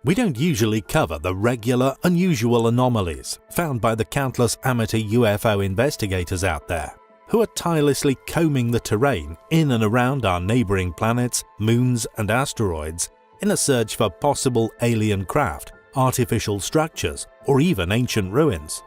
We don't usually cover the regular, unusual anomalies found by the countless amateur UFO investigators out there, who are tirelessly combing the terrain in and around our neighboring planets, moons and asteroids in a search for possible alien craft, artificial structures, or even ancient ruins.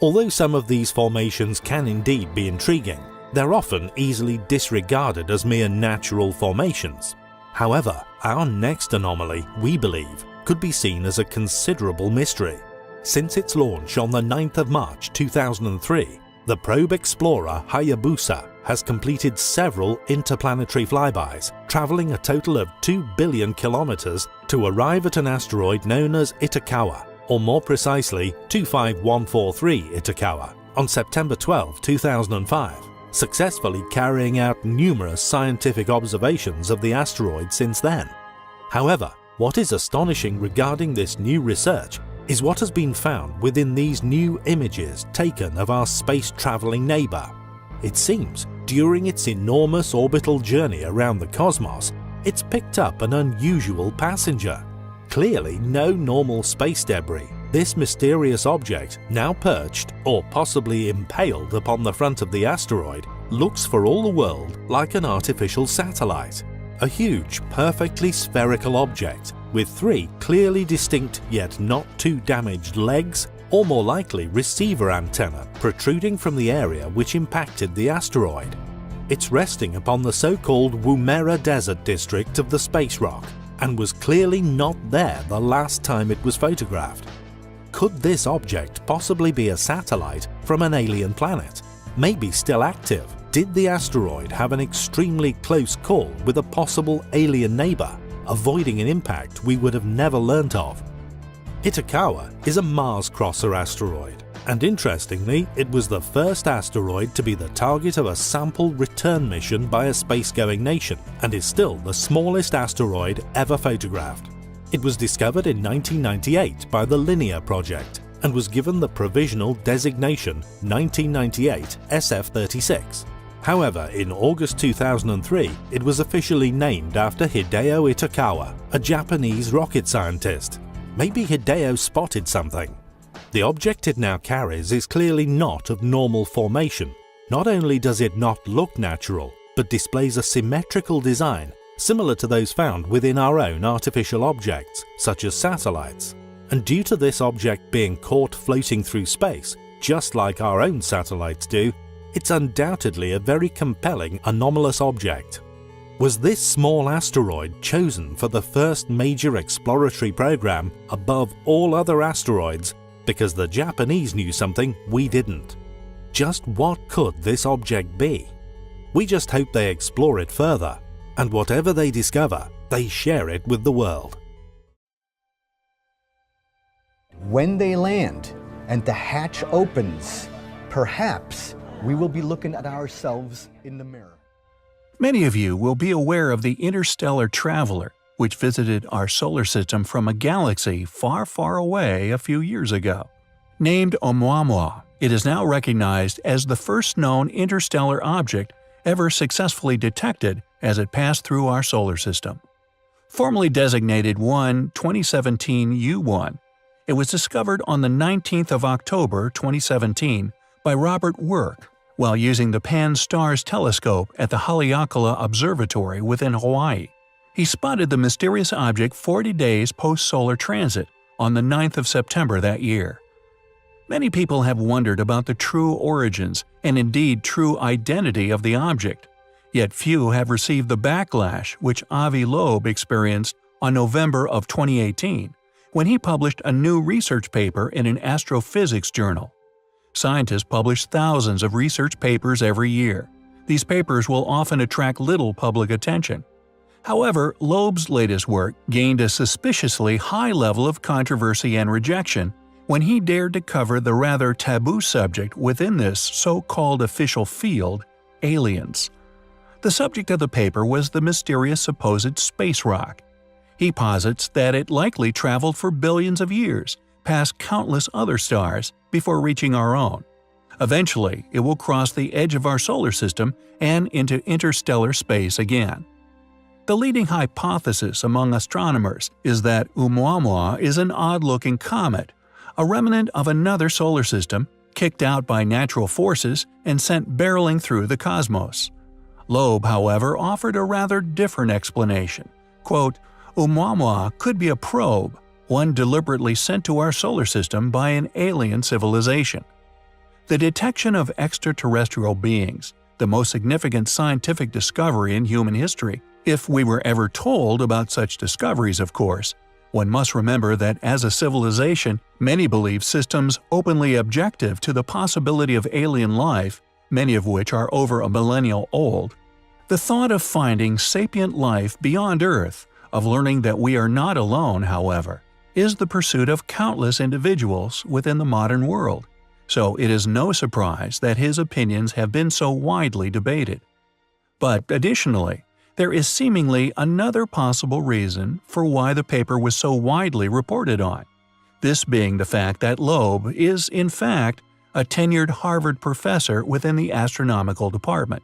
Although some of these formations can indeed be intriguing, they're often easily disregarded as mere natural formations. However, our next anomaly, we believe, could be seen as a considerable mystery. Since its launch on the 9th of March 2003, the probe explorer Hayabusa has completed several interplanetary flybys, traveling a total of 2 billion kilometers to arrive at an asteroid known as Itokawa, or more precisely 25143 Itokawa, on September 12, 2005, successfully carrying out numerous scientific observations of the asteroid since then. However, what is astonishing regarding this new research is what has been found within these new images taken of our space-traveling neighbor. It seems, during its enormous orbital journey around the cosmos, it's picked up an unusual passenger. Clearly no normal space debris, this mysterious object, now perched or possibly impaled upon the front of the asteroid, looks for all the world like an artificial satellite. A huge, perfectly spherical object with 3 clearly distinct yet not too damaged legs, or more likely receiver antennae protruding from the area which impacted the asteroid. It's resting upon the so-called Woomera Desert district of the space rock, and was clearly not there the last time it was photographed. Could this object possibly be a satellite from an alien planet, maybe still active? Did the asteroid have an extremely close call with a possible alien neighbor, avoiding an impact we would have never learnt of? Itokawa is a Mars-crosser asteroid, and interestingly, it was the first asteroid to be the target of a sample return mission by a space-going nation, and is still the smallest asteroid ever photographed. It was discovered in 1998 by the Linear Project, and was given the provisional designation 1998 SF-36. However, in August 2003, it was officially named after Hideo Itokawa, a Japanese rocket scientist. Maybe Hideo spotted something. The object it now carries is clearly not of normal formation. Not only does it not look natural, but displays a symmetrical design similar to those found within our own artificial objects, such as satellites. And due to this object being caught floating through space, just like our own satellites do, it's undoubtedly a very compelling anomalous object. Was this small asteroid chosen for the first major exploratory program above all other asteroids because the Japanese knew something we didn't? Just what could this object be? We just hope they explore it further, and whatever they discover, they share it with the world. When they land and the hatch opens, perhaps we will be looking at ourselves in the mirror. Many of you will be aware of the interstellar traveler, which visited our solar system from a galaxy far, far away a few years ago. Named Oumuamua, it is now recognized as the first known interstellar object ever successfully detected as it passed through our solar system. Formerly designated 2017 U1, it was discovered on the 19th of October 2017 by Robert Work while using the Pan-STARRS telescope at the Haleakala Observatory within Hawaii. He spotted the mysterious object 40 days post-solar transit on the 9th of September that year. Many people have wondered about the true origins and indeed true identity of the object, yet few have received the backlash which Avi Loeb experienced on November of 2018 when he published a new research paper in an astrophysics journal. Scientists publish thousands of research papers every year. These papers will often attract little public attention. However, Loeb's latest work gained a suspiciously high level of controversy and rejection when he dared to cover the rather taboo subject within this so-called official field, aliens. The subject of the paper was the mysterious supposed space rock. He posits that it likely traveled for billions of years, past countless other stars, before reaching our own. Eventually, it will cross the edge of our solar system and into interstellar space again. The leading hypothesis among astronomers is that Oumuamua is an odd-looking comet, a remnant of another solar system, kicked out by natural forces and sent barreling through the cosmos. Loeb, however, offered a rather different explanation. Quote, Oumuamua could be a probe, one deliberately sent to our solar system by an alien civilization. The detection of extraterrestrial beings, the most significant scientific discovery in human history, if we were ever told about such discoveries, of course. One must remember that as a civilization, many believe systems openly objective to the possibility of alien life, many of which are over a millennial old. The thought of finding sapient life beyond Earth, of learning that we are not alone, however, is the pursuit of countless individuals within the modern world, so it is no surprise that his opinions have been so widely debated. But additionally, there is seemingly another possible reason for why the paper was so widely reported on, this being the fact that Loeb is, in fact, a tenured Harvard professor within the astronomical department.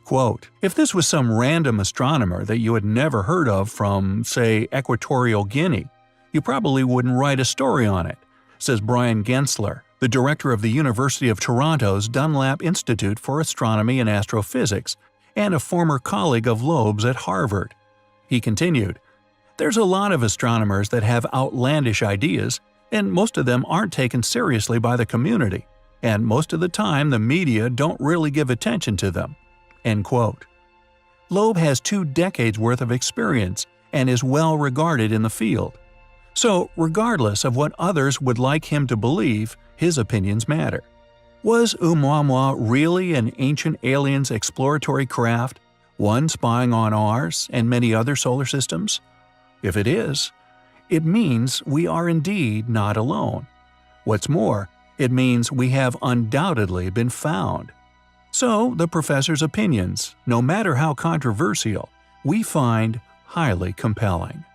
Quote, if this was some random astronomer that you had never heard of from, say, Equatorial Guinea, you probably wouldn't write a story on it, says Brian Gensler, the director of the University of Toronto's Dunlap Institute for Astronomy and Astrophysics, and a former colleague of Loeb's at Harvard. He continued, there's a lot of astronomers that have outlandish ideas, and most of them aren't taken seriously by the community, and most of the time the media don't really give attention to them. End quote. Loeb has 2 decades worth of experience and is well regarded in the field. So, regardless of what others would like him to believe, his opinions matter. Was Oumuamua really an ancient alien's exploratory craft, one spying on ours and many other solar systems? If it is, it means we are indeed not alone. What's more, it means we have undoubtedly been found. So, the professor's opinions, no matter how controversial, we find highly compelling.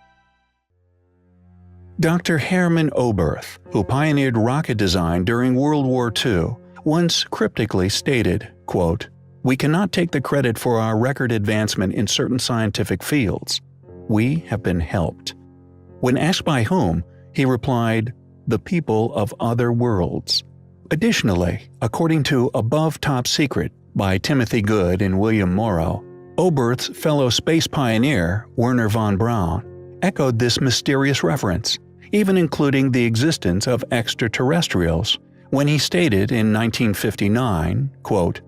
Dr. Hermann Oberth, who pioneered rocket design during World War II, once cryptically stated, quote, we cannot take the credit for our record advancement in certain scientific fields. We have been helped. When asked by whom, he replied, the people of other worlds. Additionally, according to Above Top Secret by Timothy Good and William Morrow, Oberth's fellow space pioneer, Wernher von Braun, echoed this mysterious reference, even including the existence of extraterrestrials, when he stated in 1959, quote,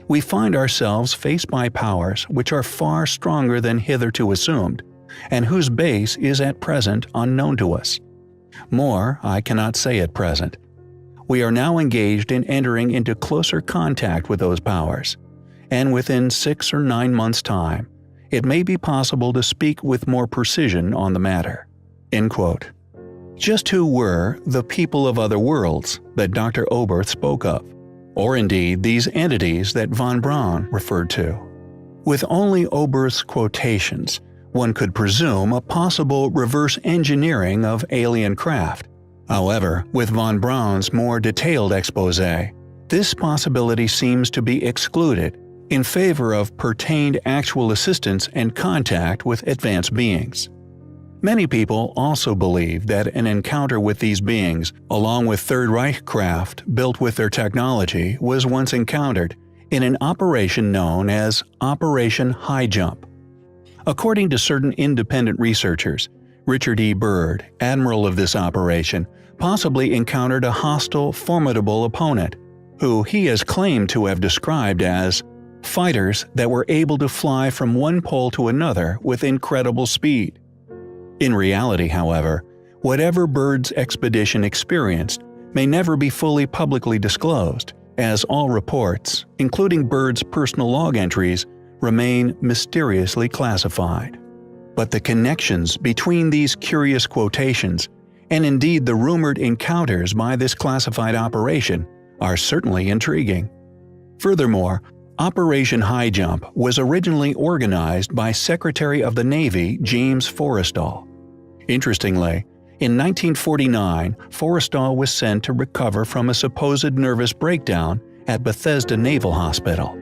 we find ourselves faced by powers which are far stronger than hitherto assumed, and whose base is at present unknown to us. More I cannot say at present. We are now engaged in entering into closer contact with those powers, and within 6 or 9 months' time, it may be possible to speak with more precision on the matter. End quote. Just who were the people of other worlds that Dr. Oberth spoke of, or indeed these entities that von Braun referred to? With only Oberth's quotations, one could presume a possible reverse engineering of alien craft. However, with von Braun's more detailed expose, this possibility seems to be excluded in favor of pertained actual assistance and contact with advanced beings. Many people also believe that an encounter with these beings, along with Third Reich craft built with their technology, was once encountered in an operation known as Operation High Jump. According to certain independent researchers, Richard E. Byrd, admiral of this operation, possibly encountered a hostile, formidable opponent, who he has claimed to have described as fighters that were able to fly from one pole to another with incredible speed. In reality, however, whatever Byrd's expedition experienced may never be fully publicly disclosed, as all reports, including Byrd's personal log entries, remain mysteriously classified. But the connections between these curious quotations, and indeed the rumored encounters by this classified operation, are certainly intriguing. Furthermore, Operation High Jump was originally organized by Secretary of the Navy James Forrestal. Interestingly, in 1949, Forrestal was sent to recover from a supposed nervous breakdown at Bethesda Naval Hospital.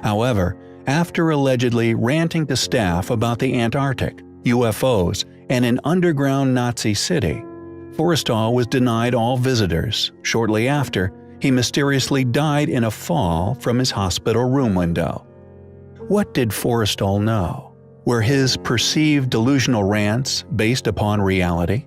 However, after allegedly ranting to staff about the Antarctic, UFOs, and an underground Nazi city. Forrestal was denied all visitors. Shortly after, he mysteriously died in a fall from his hospital room window. What did Forrestal know? Were his perceived delusional rants based upon reality?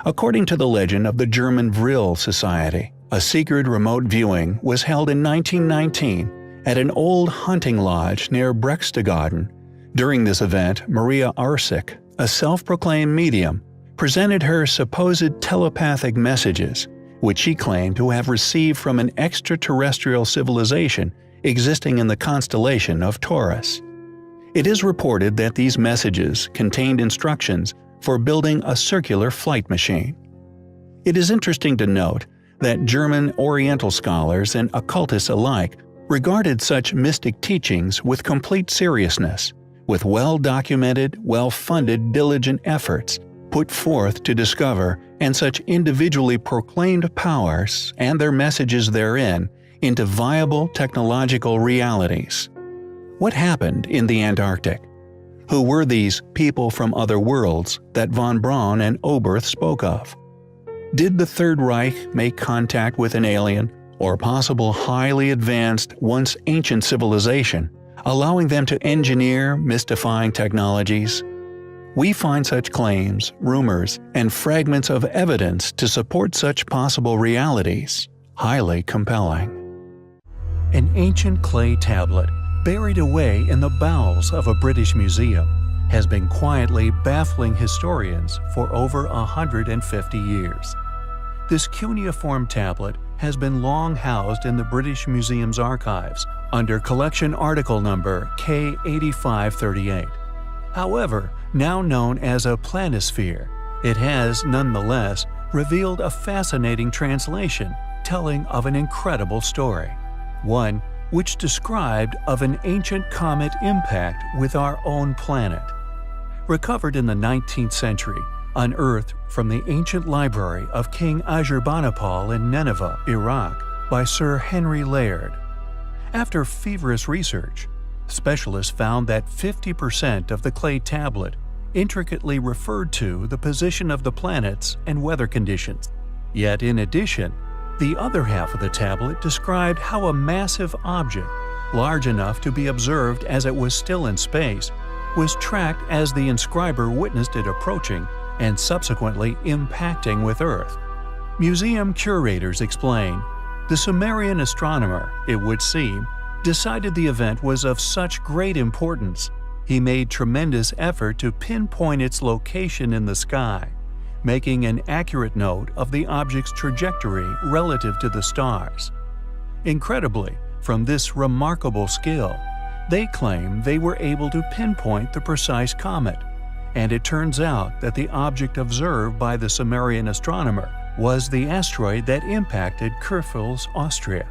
According to the legend of the German Vril Society, a secret remote viewing was held in 1919 at an old hunting lodge near Berchtesgaden. During this event, Maria Arsic, a self-proclaimed medium, presented her supposed telepathic messages, which she claimed to have received from an extraterrestrial civilization existing in the constellation of Taurus. It is reported that these messages contained instructions for building a circular flight machine. It is interesting to note that German Oriental scholars and occultists alike regarded such mystic teachings with complete seriousness, with well-documented, well-funded, diligent efforts put forth to discover and such individually proclaimed powers and their messages therein into viable technological realities. What happened in the Antarctic? Who were these people from other worlds that von Braun and Oberth spoke of? Did the Third Reich make contact with an alien or possible highly advanced, once ancient civilization, allowing them to engineer mystifying technologies? We find such claims, rumors, and fragments of evidence to support such possible realities highly compelling. An ancient clay tablet, buried away in the bowels of a British museum, has been quietly baffling historians for over 150 years. This cuneiform tablet has been long housed in the British Museum's archives under collection article number K8538. However, now known as a planisphere, it has nonetheless revealed a fascinating translation telling of an incredible story, one which described of an ancient comet impact with our own planet. Recovered in the 19th century, unearthed from the ancient library of King Ashurbanipal in Nineveh, Iraq, by Sir Henry Layard. After feverish research, specialists found that 50% of the clay tablet intricately referred to the position of the planets and weather conditions. Yet in addition, the other half of the tablet described how a massive object, large enough to be observed as it was still in space, was tracked as the inscriber witnessed it approaching and subsequently impacting with Earth. Museum curators explain, the Sumerian astronomer, it would seem, decided the event was of such great importance, he made tremendous effort to pinpoint its location in the sky, making an accurate note of the object's trajectory relative to the stars. Incredibly, from this remarkable skill, they claim they were able to pinpoint the precise comet, and it turns out that the object observed by the Sumerian astronomer was the asteroid that impacted Kurfürst, Austria.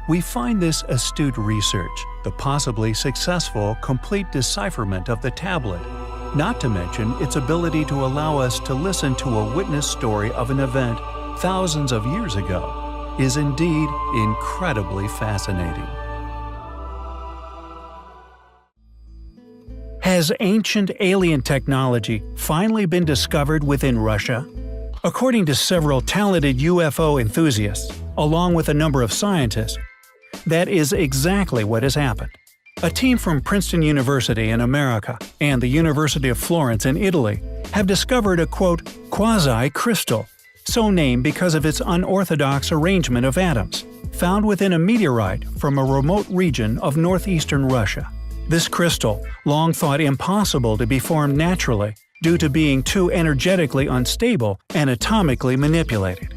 We find this astute research, the possibly successful complete decipherment of the tablet, not to mention its ability to allow us to listen to a witness story of an event thousands of years ago, is indeed incredibly fascinating. Has ancient alien technology finally been discovered within Russia? According to several talented UFO enthusiasts, along with a number of scientists, that is exactly what has happened. A team from Princeton University in America and the University of Florence in Italy have discovered a quote, quasi-crystal, so named because of its unorthodox arrangement of atoms, found within a meteorite from a remote region of northeastern Russia. This crystal, long thought impossible to be formed naturally due to being too energetically unstable and atomically manipulated.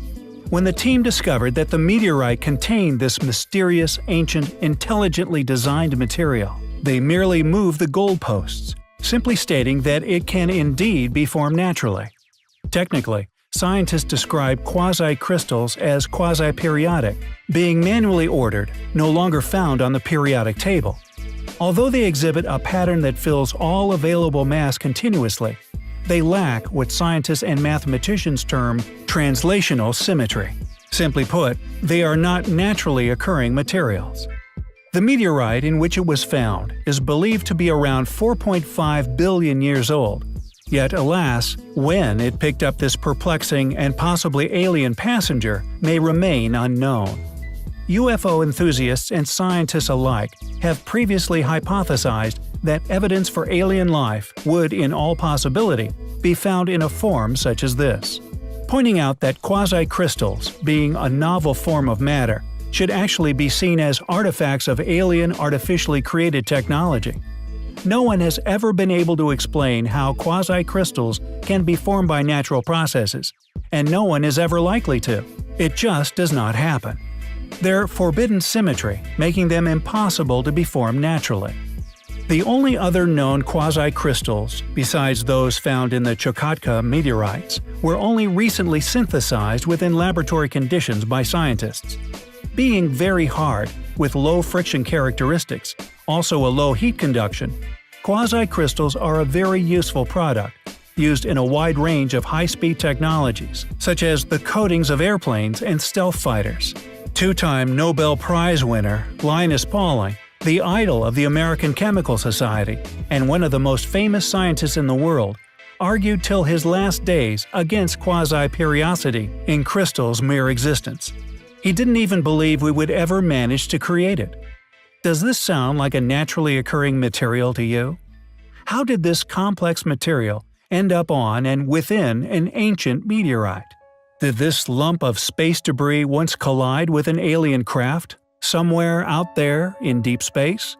When the team discovered that the meteorite contained this mysterious, ancient, intelligently designed material, they merely moved the goalposts, simply stating that it can indeed be formed naturally. Technically, scientists describe quasi-crystals as quasi-periodic, being manually ordered, no longer found on the periodic table. Although they exhibit a pattern that fills all available mass continuously, they lack what scientists and mathematicians term translational symmetry. Simply put, they are not naturally occurring materials. The meteorite in which it was found is believed to be around 4.5 billion years old. Yet alas, when it picked up this perplexing and possibly alien passenger may remain unknown. UFO enthusiasts and scientists alike have previously hypothesized that evidence for alien life would, in all possibility, be found in a form such as this, pointing out that quasi-crystals, being a novel form of matter, should actually be seen as artifacts of alien artificially created technology. No one has ever been able to explain how quasi-crystals can be formed by natural processes, and no one is ever likely to. It just does not happen. Their forbidden symmetry, making them impossible to be formed naturally. The only other known quasi-crystals, besides those found in the Chukotka meteorites, were only recently synthesized within laboratory conditions by scientists. Being very hard, with low friction characteristics, also a low heat conduction, quasi-crystals are a very useful product, used in a wide range of high-speed technologies, such as the coatings of airplanes and stealth fighters. Two-time Nobel Prize winner Linus Pauling, the idol of the American Chemical Society and one of the most famous scientists in the world, argued till his last days against quasi-periodicity in crystals' mere existence. He didn't even believe we would ever manage to create it. Does this sound like a naturally occurring material to you? How did this complex material end up on and within an ancient meteorite? Did this lump of space debris once collide with an alien craft, somewhere out there in deep space?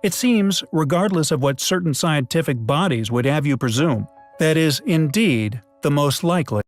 It seems, regardless of what certain scientific bodies would have you presume, that is indeed the most likely.